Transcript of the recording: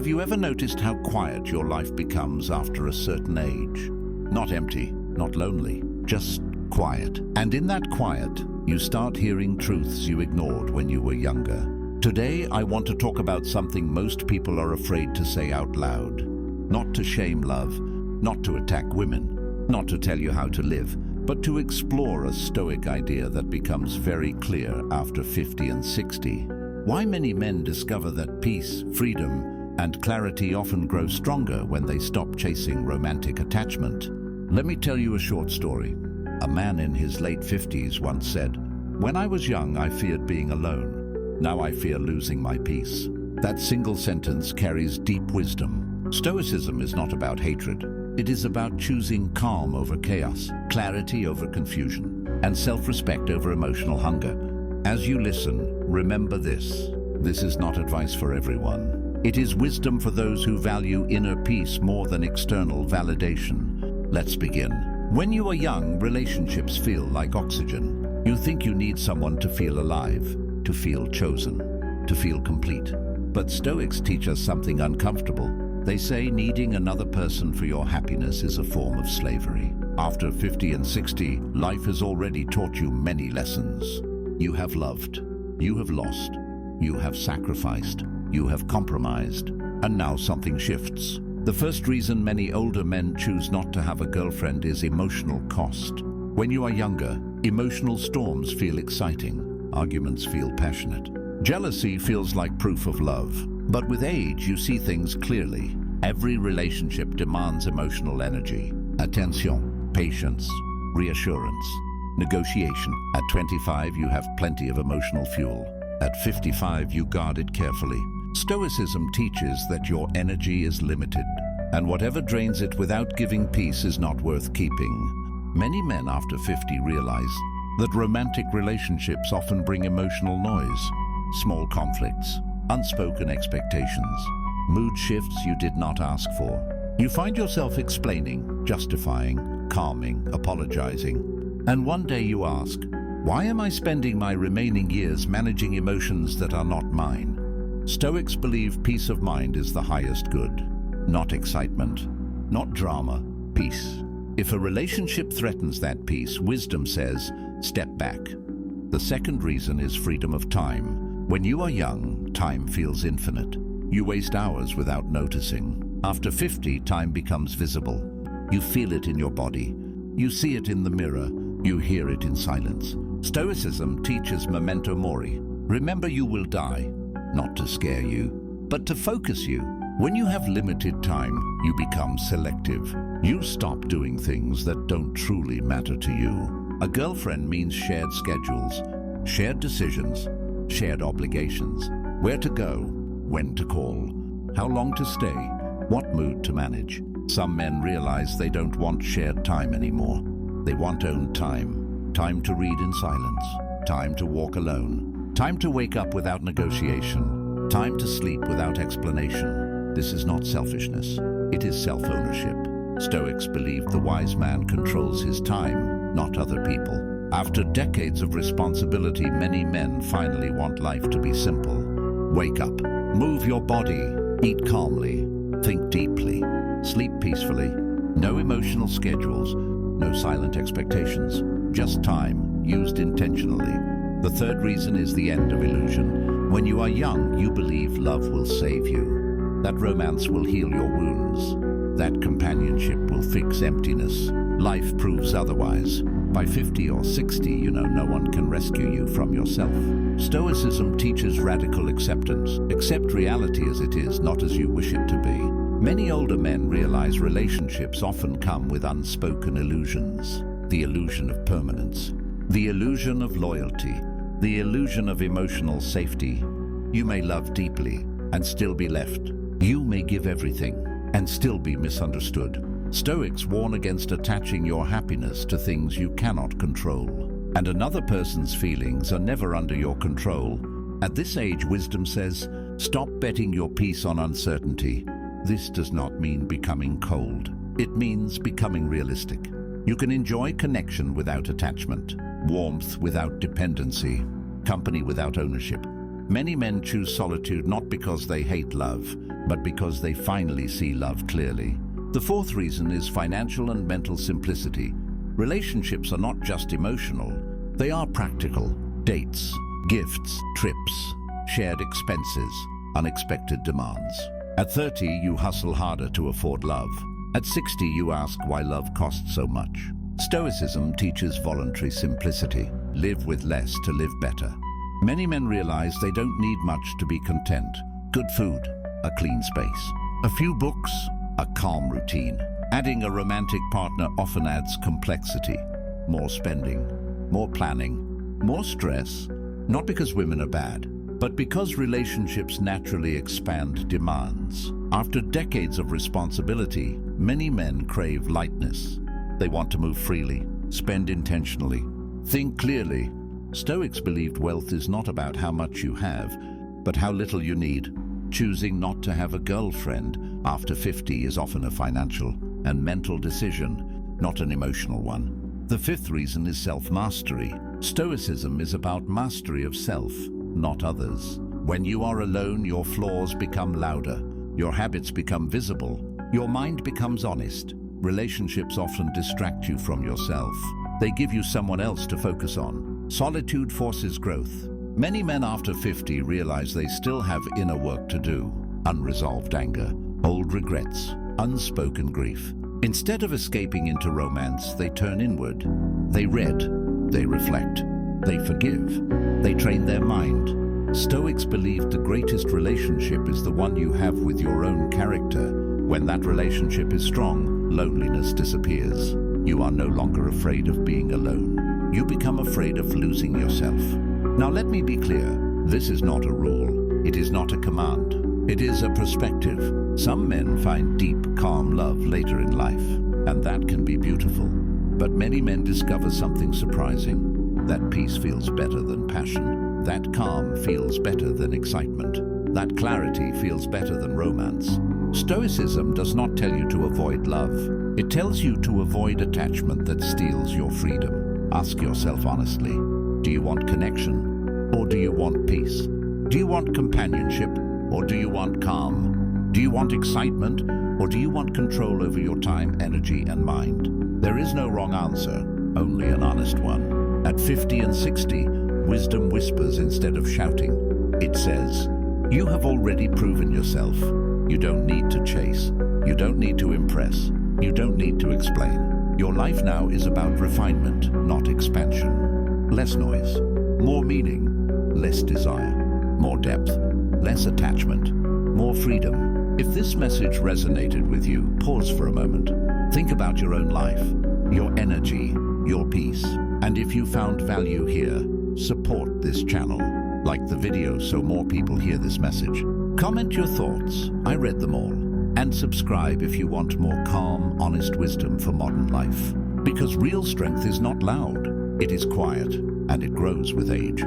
Have you ever noticed how quiet your life becomes after a certain age? Not empty, not lonely, just quiet. And in that quiet, you start hearing truths you ignored when you were younger. Today, I want to talk about something most people are afraid to say out loud. Not to shame love, not to attack women, not to tell you how to live, but to explore a Stoic idea that becomes very clear after 50 and 60. Why many men discover that peace, freedom, and clarity often grow stronger when they stop chasing romantic attachment. Let me tell you a short story. A man in his late 50s once said, "When I was young, I feared being alone. Now I fear losing my peace." That single sentence carries deep wisdom. Stoicism is not about hatred. It is about choosing calm over chaos, clarity over confusion, and self-respect over emotional hunger. As you listen, remember this. This is not advice for everyone. It is wisdom for those who value inner peace more than external validation. Let's begin. When you are young, relationships feel like oxygen. You think you need someone to feel alive, to feel chosen, to feel complete. But Stoics teach us something uncomfortable. They say needing another person for your happiness is a form of slavery. After 50 and 60, life has already taught you many lessons. You have loved, you have lost, you have sacrificed, you have compromised, and now something shifts. The first reason many older men choose not to have a girlfriend is emotional cost. When you are younger, emotional storms feel exciting, arguments feel passionate. Jealousy feels like proof of love. But with age, you see things clearly. Every relationship demands emotional energy, attention, patience, reassurance, negotiation. At 25, you have plenty of emotional fuel. At 55, you guard it carefully. Stoicism teaches that your energy is limited, and whatever drains it without giving peace is not worth keeping. Many men after 50 realize that romantic relationships often bring emotional noise, small conflicts, unspoken expectations, mood shifts you did not ask for. You find yourself explaining, justifying, calming, apologizing. And one day you ask, why am I spending my remaining years managing emotions that are not mine? Stoics believe peace of mind is the highest good. Not excitement, not drama, peace. If a relationship threatens that peace, wisdom says, step back. The second reason is freedom of time. When you are young, time feels infinite. You waste hours without noticing. After 50, time becomes visible. You feel it in your body. You see it in the mirror. You hear it in silence. Stoicism teaches Memento Mori. Remember you will die, not to scare you, but to focus you. When you have limited time, you become selective. You stop doing things that don't truly matter to you. A girlfriend means shared schedules, shared decisions, shared obligations. Where to go, when to call, how long to stay, what mood to manage. Some men realize they don't want shared time anymore. They want own time. Time to read in silence. Time to walk alone. Time to wake up without negotiation. Time to sleep without explanation. This is not selfishness. It is self-ownership. Stoics believe the wise man controls his time, not other people. After decades of responsibility, many men finally want life to be simple. Wake up, move your body, eat calmly, think deeply, sleep peacefully. No emotional schedules, no silent expectations, just time used intentionally. The third reason is the end of illusion. When you are young, you believe love will save you, that romance will heal your wounds, that companionship will fix emptiness. Life proves otherwise. By 50 or 60, you know no one can rescue you from yourself. Stoicism teaches radical acceptance. Accept reality as it is, not as you wish it to be. Many older men realize relationships often come with unspoken illusions. The illusion of permanence, the illusion of loyalty, the illusion of emotional safety. You may love deeply and still be left. You may give everything and still be misunderstood. Stoics warn against attaching your happiness to things you cannot control. And another person's feelings are never under your control. At this age, wisdom says, stop betting your peace on uncertainty. This does not mean becoming cold. It means becoming realistic. You can enjoy connection without attachment, warmth without dependency, company without ownership. Many men choose solitude not because they hate love, but because they finally see love clearly. The fourth reason is financial and mental simplicity. Relationships are not just emotional, they are practical. Dates, gifts, trips, shared expenses, unexpected demands. At 30, you hustle harder to afford love. At 60, you ask why love costs so much. Stoicism teaches voluntary simplicity. Live with less to live better. Many men realize they don't need much to be content. Good food, a clean space, a few books, a calm routine. Adding a romantic partner often adds complexity. More spending, more planning, more stress. Not because women are bad, but because relationships naturally expand demands. After decades of responsibility, many men crave lightness. They want to move freely, spend intentionally, think clearly. Stoics believed wealth is not about how much you have, but how little you need. Choosing not to have a girlfriend after 50 is often a financial and mental decision, not an emotional one. The fifth reason is self-mastery. Stoicism is about mastery of self, not others. When you are alone, your flaws become louder, your habits become visible, your mind becomes honest. Relationships often distract you from yourself. They give you someone else to focus on. Solitude forces growth. Many men after 50 realize they still have inner work to do. Unresolved anger, old regrets, unspoken grief. Instead of escaping into romance, they turn inward. They read, they reflect, they forgive, they train their mind. Stoics believed the greatest relationship is the one you have with your own character. When that relationship is strong, loneliness disappears. You are no longer afraid of being alone. You become afraid of losing yourself. Now let me be clear, this is not a rule. It is not a command. It is a perspective. Some men find deep, calm love later in life, and that can be beautiful. But many men discover something surprising. That peace feels better than passion. That calm feels better than excitement. That clarity feels better than romance. Stoicism does not tell you to avoid love. It tells you to avoid attachment that steals your freedom. Ask yourself honestly, do you want connection, or do you want peace? Do you want companionship, or do you want calm? Do you want excitement, or do you want control over your time, energy, and mind? There is no wrong answer, only an honest one. At 50 and 60, wisdom whispers instead of shouting. It says, you have already proven yourself. You don't need to chase. You don't need to impress. You don't need to explain. Your life now is about refinement, not expansion. Less noise, more meaning, less desire, more depth, less attachment, more freedom. If this message resonated with you, pause for a moment. Think about your own life, your energy, your peace. And if you found value here, support this channel. Like the video so more people hear this message. Comment your thoughts, I read them all. And subscribe if you want more calm, honest wisdom for modern life. Because real strength is not loud, it is quiet, and it grows with age.